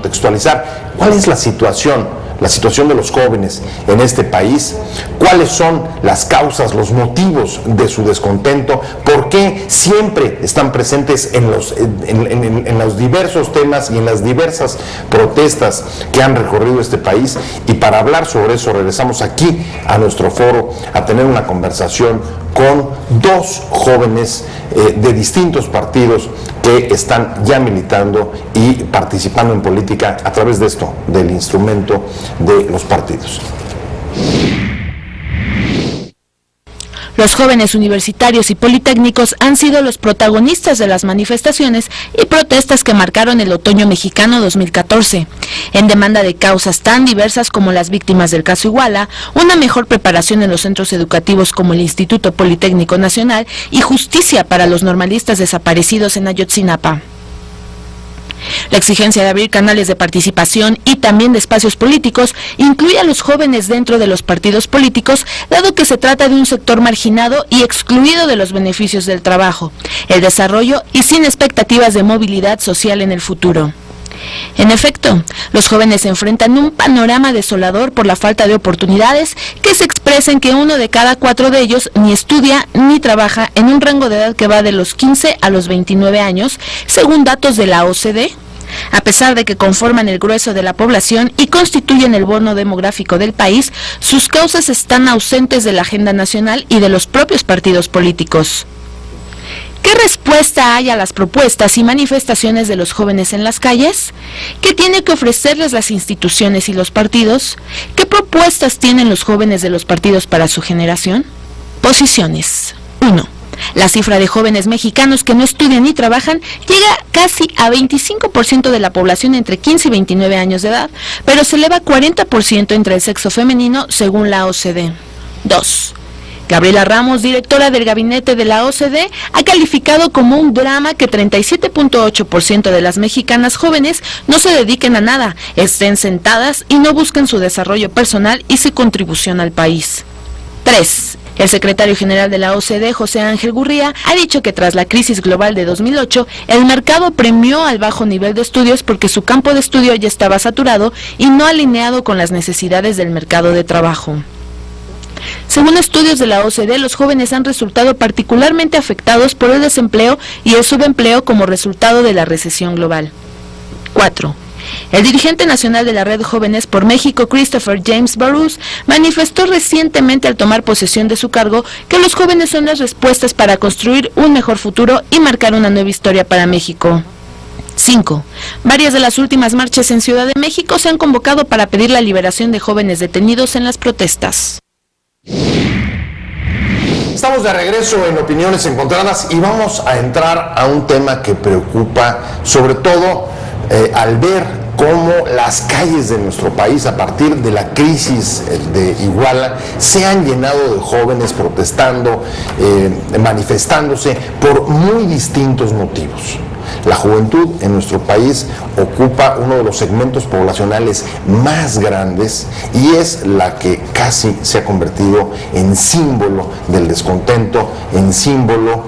contextualizar cuál es la situación de los jóvenes en este país, cuáles son las causas, los motivos de su descontento, por qué siempre están presentes en los diversos temas y en las diversas protestas que han recorrido este país. Y para hablar sobre eso regresamos aquí a nuestro foro a tener una conversación con dos jóvenes de distintos partidos que están ya militando y participando en política a través de esto, del instrumento de los partidos. Los jóvenes universitarios y politécnicos han sido los protagonistas de las manifestaciones y protestas que marcaron el otoño mexicano 2014, en demanda de causas tan diversas como las víctimas del caso Iguala, una mejor preparación en los centros educativos como el Instituto Politécnico Nacional y justicia para los normalistas desaparecidos en Ayotzinapa. La exigencia de abrir canales de participación y también de espacios políticos incluye a los jóvenes dentro de los partidos políticos, dado que se trata de un sector marginado y excluido de los beneficios del trabajo, el desarrollo y sin expectativas de movilidad social en el futuro. En efecto, los jóvenes enfrentan un panorama desolador por la falta de oportunidades que se expresa en que 1 de cada 4 de ellos ni estudia ni trabaja en un rango de edad que va de los 15 a los 29 años, según datos de la OCDE. A pesar de que conforman el grueso de la población y constituyen el bono demográfico del país, sus causas están ausentes de la agenda nacional y de los propios partidos políticos. ¿Qué respuesta hay a las propuestas y manifestaciones de los jóvenes en las calles? ¿Qué tiene que ofrecerles las instituciones y los partidos? ¿Qué propuestas tienen los jóvenes de los partidos para su generación? Posiciones. 1. La cifra de jóvenes mexicanos que no estudian ni trabajan llega casi a 25% de la población entre 15 y 29 años de edad, pero se eleva a 40% entre el sexo femenino, según la OCDE. 2. Gabriela Ramos, directora del gabinete de la OCDE, ha calificado como un drama que 37.8% de las mexicanas jóvenes no se dediquen a nada, estén sentadas y no busquen su desarrollo personal y su contribución al país. 3. El secretario general de la OCDE, José Ángel Gurría, ha dicho que tras la crisis global de 2008, el mercado premió al bajo nivel de estudios porque su campo de estudio ya estaba saturado y no alineado con las necesidades del mercado de trabajo. Según estudios de la OCDE, los jóvenes han resultado particularmente afectados por el desempleo y el subempleo como resultado de la recesión global. 4. El dirigente nacional de la Red Jóvenes por México, Christopher James Barús, manifestó recientemente al tomar posesión de su cargo que los jóvenes son las respuestas para construir un mejor futuro y marcar una nueva historia para México. 5. Varias de las últimas marchas en Ciudad de México se han convocado para pedir la liberación de jóvenes detenidos en las protestas. Estamos de regreso en Opiniones Encontradas y vamos a entrar a un tema que preocupa, sobre todo al ver cómo las calles de nuestro país, a partir de la crisis de Iguala, se han llenado de jóvenes protestando, manifestándose por muy distintos motivos. La juventud en nuestro país ocupa uno de los segmentos poblacionales más grandes y es la que casi se ha convertido en símbolo del descontento, en símbolo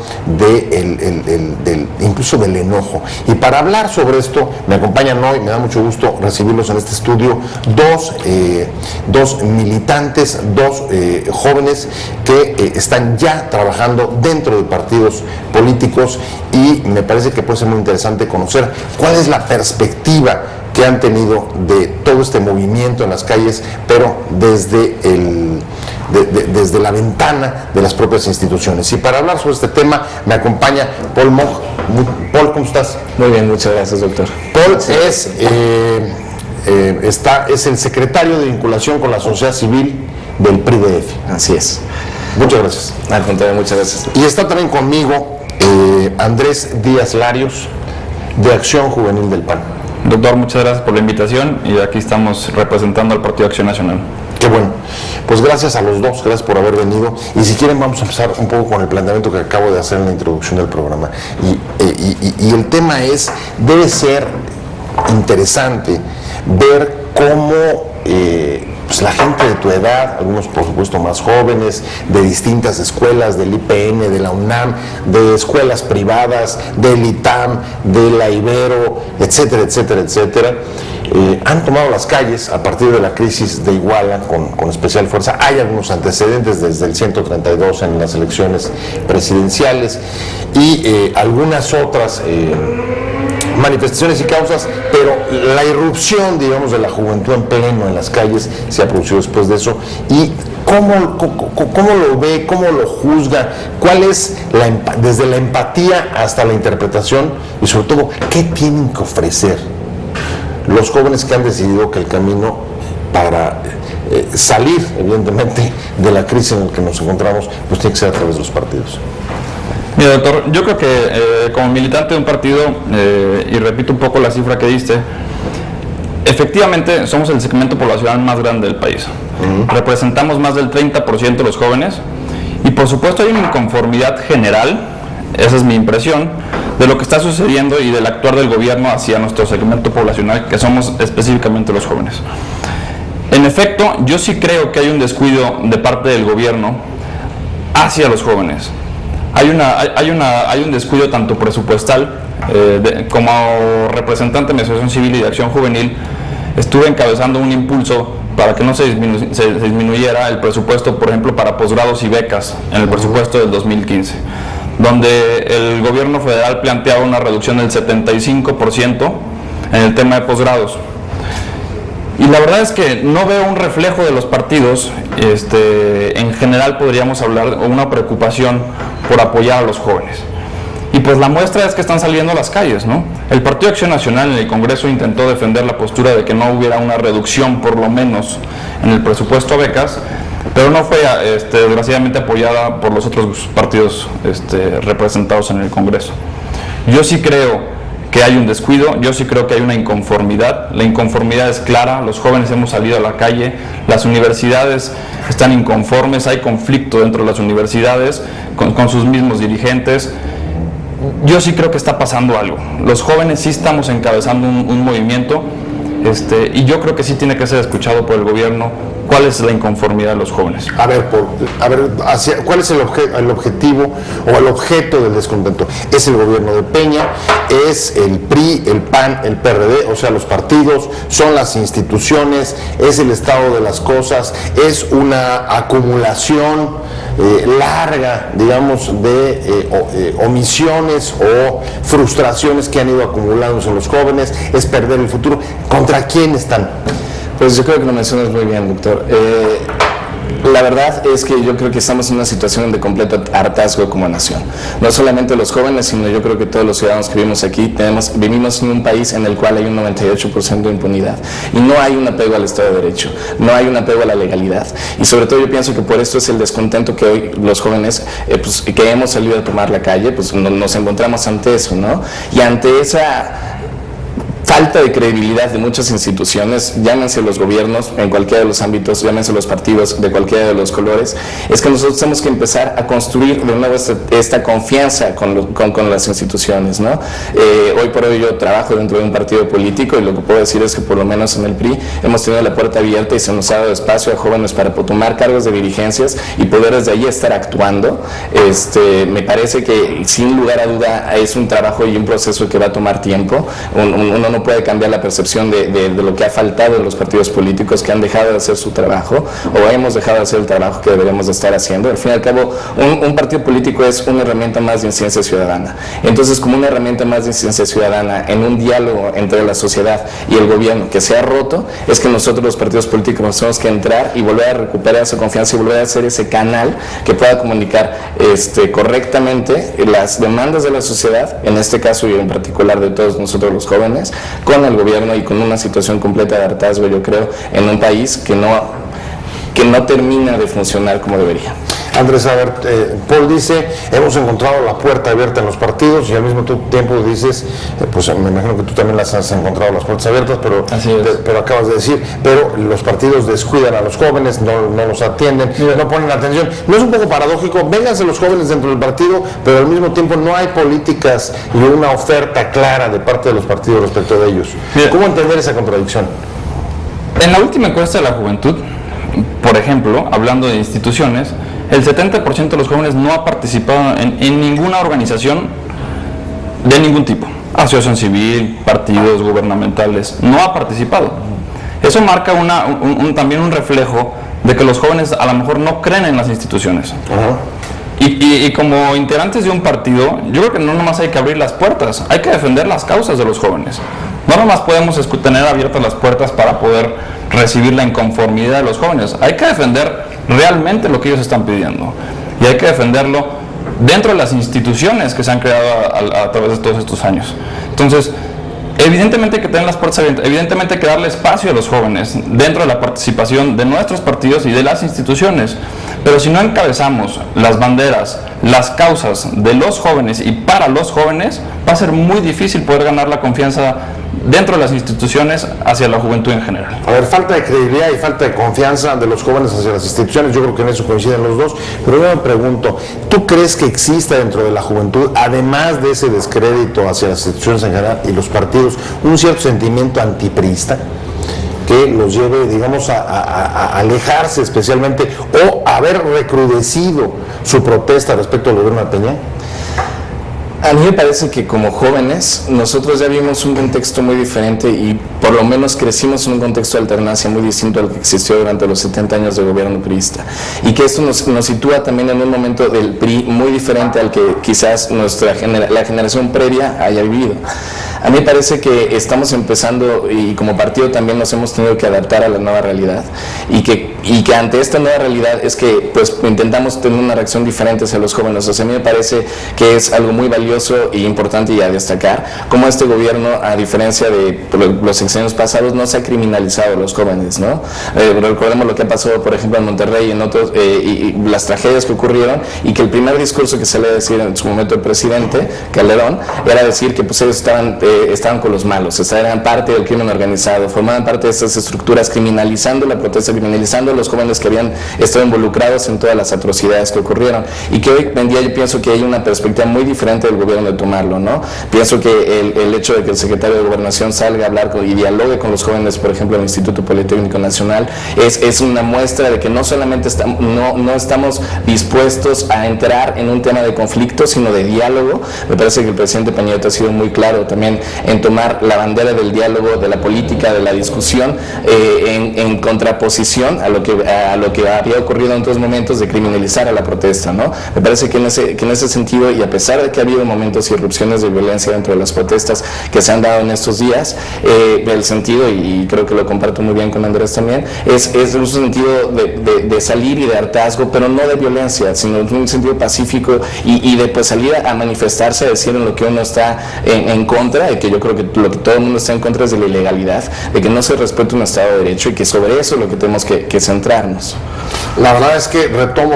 incluso del enojo. Y para hablar sobre esto me acompañan hoy, me da mucho gusto recibirlos en este estudio, dos militantes, dos jóvenes que están ya trabajando dentro de partidos políticos y me parece que puede ser muy interesante conocer cuál es la perspectiva que han tenido de todo este movimiento en las calles, pero desde la ventana de las propias instituciones. Y para hablar sobre este tema me acompaña Paul Moch. Paul, ¿cómo estás? Muy bien, muchas gracias, doctor. Paul es el secretario de vinculación con la sociedad civil del PRI-DF. Así es. Muchas gracias. Al contrario, muchas gracias. Y está también conmigo Andrés Díaz Larios, de Acción Juvenil del PAN. Doctor, muchas gracias por la invitación y aquí estamos representando al Partido Acción Nacional. Qué bueno, pues gracias a los dos, gracias por haber venido y si quieren vamos a empezar un poco con el planteamiento que acabo de hacer en la introducción del programa y el tema es, debe ser interesante ver cómo pues la gente de tu edad, algunos por supuesto más jóvenes, de distintas escuelas, del IPN, de la UNAM, de escuelas privadas, del ITAM, de la Ibero, etcétera, etcétera, etcétera, han tomado las calles a partir de la crisis de Iguala con especial fuerza. Hay algunos antecedentes desde el 132 en las elecciones presidenciales y algunas otras manifestaciones y causas, pero la irrupción, digamos, de la juventud en pleno en las calles se ha producido después de eso. ¿Y cómo lo ve, cómo lo juzga? ¿Cuál es, desde la empatía hasta la interpretación y sobre todo, qué tienen que ofrecer los jóvenes que han decidido que el camino para salir, evidentemente, de la crisis en la que nos encontramos, pues tiene que ser a través de los partidos? Mira, doctor, yo creo que como militante de un partido, y repito un poco la cifra que diste, efectivamente somos el segmento poblacional más grande del país. Representamos más del 30% de los jóvenes y por supuesto hay una inconformidad general, esa es mi impresión, de lo que está sucediendo y del actuar del gobierno hacia nuestro segmento poblacional, que somos específicamente los jóvenes. En efecto, yo sí creo que hay un descuido de parte del gobierno hacia los jóvenes. Hay un descuido tanto presupuestal, como representante de mi asociación civil y de acción juvenil, estuve encabezando un impulso para que no se disminuyera el presupuesto, por ejemplo, para posgrados y becas en el presupuesto del 2015, donde el gobierno federal planteaba una reducción del 75% en el tema de posgrados. Y la verdad es que no veo un reflejo de los partidos, en general podríamos hablar de una preocupación por apoyar a los jóvenes. Y pues la muestra es que están saliendo a las calles, ¿no? El Partido Acción Nacional en el Congreso intentó defender la postura de que no hubiera una reducción, por lo menos, en el presupuesto a becas, pero no fue desgraciadamente apoyada por los otros partidos representados en el Congreso. Yo sí creo que hay un descuido, yo sí creo que hay una inconformidad. La inconformidad es clara, los jóvenes hemos salido a la calle, las universidades están inconformes, hay conflicto dentro de las universidades con sus mismos dirigentes. Yo sí creo que está pasando algo. Los jóvenes sí estamos encabezando un movimiento, y yo creo que sí tiene que ser escuchado por el gobierno. ¿Cuál es la inconformidad de los jóvenes? ¿Cuál es el objetivo o el objeto del descontento? ¿Es el gobierno de Peña? ¿Es el PRI, el PAN, el PRD? O sea, los partidos, son las instituciones, es el estado de las cosas, es una acumulación larga, digamos, de omisiones o frustraciones que han ido acumulándose en los jóvenes, es perder el futuro. ¿Contra quién están? Pues yo creo que lo mencionas muy bien, doctor. La verdad es que yo creo que estamos en una situación de completo hartazgo como nación. No solamente los jóvenes, sino yo creo que todos los ciudadanos que vivimos aquí vivimos en un país en el cual hay un 98% de impunidad. Y no hay un apego al Estado de Derecho, no hay un apego a la legalidad. Y sobre todo yo pienso que por esto es el descontento que hoy los jóvenes, que hemos salido a tomar la calle, pues nos encontramos ante eso, ¿no? Y ante esa falta de credibilidad de muchas instituciones, llámense los gobiernos en cualquiera de los ámbitos, llámense los partidos de cualquiera de los colores, es que nosotros tenemos que empezar a construir de nuevo esta confianza con las instituciones, ¿no? Hoy por hoy yo trabajo dentro de un partido político y lo que puedo decir es que por lo menos en el PRI hemos tenido la puerta abierta y se nos ha dado espacio a jóvenes para tomar cargos de dirigencias y poder desde ahí estar actuando. Me parece que sin lugar a duda es un trabajo y un proceso que va a tomar tiempo. Uno no puede cambiar la percepción de lo que ha faltado en los partidos políticos, que han dejado de hacer su trabajo o hemos dejado de hacer el trabajo que deberíamos de estar haciendo. Al fin y al cabo, un partido político es una herramienta más de incidencia ciudadana. Entonces, como una herramienta más de incidencia ciudadana en un diálogo entre la sociedad y el gobierno que se ha roto, es que nosotros los partidos políticos tenemos que entrar y volver a recuperar esa confianza y volver a hacer ese canal que pueda comunicar correctamente las demandas de la sociedad, en este caso y en particular de todos nosotros los jóvenes, con el gobierno y con una situación completa de hartazgo, yo creo, en un país que no termina de funcionar como debería. Andrés, a ver, Paul dice, hemos encontrado la puerta abierta en los partidos y al mismo tiempo dices, pues me imagino que tú también las has encontrado las puertas abiertas, pero acabas de decir, pero los partidos descuidan a los jóvenes, no los atienden, no ponen atención. ¿No es un poco paradójico? Vénganse los jóvenes dentro del partido, pero al mismo tiempo no hay políticas y una oferta clara de parte de los partidos respecto de ellos. ¿Cómo entender esa contradicción? En la última encuesta de la juventud, por ejemplo, hablando de instituciones, el 70% de los jóvenes no ha participado en ninguna organización de ningún tipo. asociación civil, partidos gubernamentales, no ha participado. Eso marca también un reflejo de que los jóvenes a lo mejor no creen en las instituciones. Y como integrantes de un partido, yo creo que no nomás hay que abrir las puertas, hay que defender las causas de los jóvenes. No nomás podemos tener abiertas las puertas para poder recibir la inconformidad de los jóvenes, hay que defender realmente lo que ellos están pidiendo. Y hay que defenderlo dentro de las instituciones que se han creado a través de todos estos años. Entonces, evidentemente hay que tener las puertas abiertas, evidentemente hay que darle espacio a los jóvenes dentro de la participación de nuestros partidos y de las instituciones, pero si no encabezamos las banderas, las causas de los jóvenes y para los jóvenes, va a ser muy difícil poder ganar la confianza dentro de las instituciones hacia la juventud en general. A ver, falta de credibilidad y falta de confianza de los jóvenes hacia las instituciones, yo creo que en eso coinciden los dos, pero yo me pregunto, ¿tú crees que exista dentro de la juventud, además de ese descrédito hacia las instituciones en general y los partidos, un cierto sentimiento antipriista que los lleve, digamos, a alejarse especialmente o a haber recrudecido su protesta respecto al gobierno de Peña? A mí me parece que como jóvenes nosotros ya vimos un contexto muy diferente y por lo menos crecimos en un contexto de alternancia muy distinto al que existió durante los 70 años de gobierno priista, y que esto nos sitúa también en un momento del PRI muy diferente al que quizás la generación previa haya vivido. A mí me parece que estamos empezando y como partido también nos hemos tenido que adaptar a la nueva realidad y que ante esta nueva realidad es que pues intentamos tener una reacción diferente hacia los jóvenes. O sea, a mí me parece que es algo muy valioso e importante y a destacar como este gobierno, a diferencia de los sexenios pasados, no se ha criminalizado a los jóvenes, ¿no? Recordemos lo que ha pasado, por ejemplo, en Monterrey y en otros, y las tragedias que ocurrieron, y que el primer discurso que se le decía en su momento el presidente Calderón era decir que pues ellos estaban con los malos, eran parte del crimen organizado, formaban parte de estas estructuras, criminalizando la protesta, criminalizando a los jóvenes que habían estado involucrados en todas las atrocidades que ocurrieron, y que hoy en día yo pienso que hay una perspectiva muy diferente del gobierno de tomarlo, ¿no? Pienso que el hecho de que el secretario de Gobernación salga a hablar y dialogue con los jóvenes, por ejemplo, en el Instituto Politécnico Nacional, es una muestra de que no solamente no estamos dispuestos a entrar en un tema de conflicto, sino de diálogo. Me parece que el presidente Peña Nieto ha sido muy claro también en tomar la bandera del diálogo, de la política, de la discusión, en contraposición a lo que había ocurrido en otros momentos de criminalizar a la protesta, ¿no? Me parece que en ese sentido, y a pesar de que ha habido momentos y erupciones de violencia dentro de las protestas que se han dado en estos días, el sentido, y creo que lo comparto muy bien con Andrés también, es un sentido de salir y de hartazgo, pero no de violencia, sino en un sentido pacífico y de pues salir a manifestarse, a decir en lo que uno está en contra, de que yo creo que lo que todo el mundo está en contra es de la ilegalidad, de que no se respete un Estado de Derecho, y que sobre eso es lo que tenemos que centrarnos. La verdad es que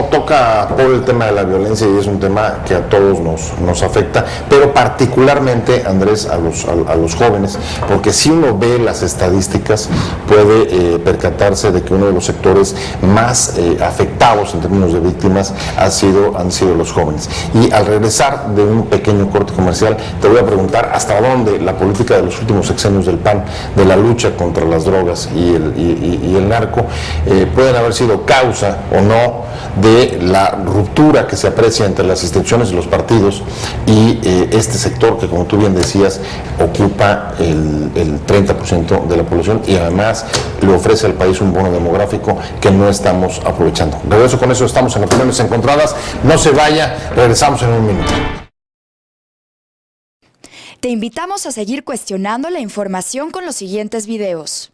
toca por el tema de la violencia, y es un tema que a todos nos afecta, pero particularmente, Andrés, a los jóvenes, porque si uno ve las estadísticas puede percatarse de que uno de los sectores más afectados en términos de víctimas han sido los jóvenes. Y al regresar de un pequeño corte comercial, te voy a preguntar hasta dónde la política de los últimos sexenios del PAN, de la lucha contra las drogas y el narco, pueden haber sido causa o no de la ruptura que se aprecia entre las instituciones y los partidos y este sector que, como tú bien decías, ocupa el 30% de la población y además le ofrece al país un bono demográfico que no estamos aprovechando. Regreso con eso, estamos en Opiniones Encontradas. No se vaya, regresamos en un minuto. Te invitamos a seguir cuestionando la información con los siguientes videos.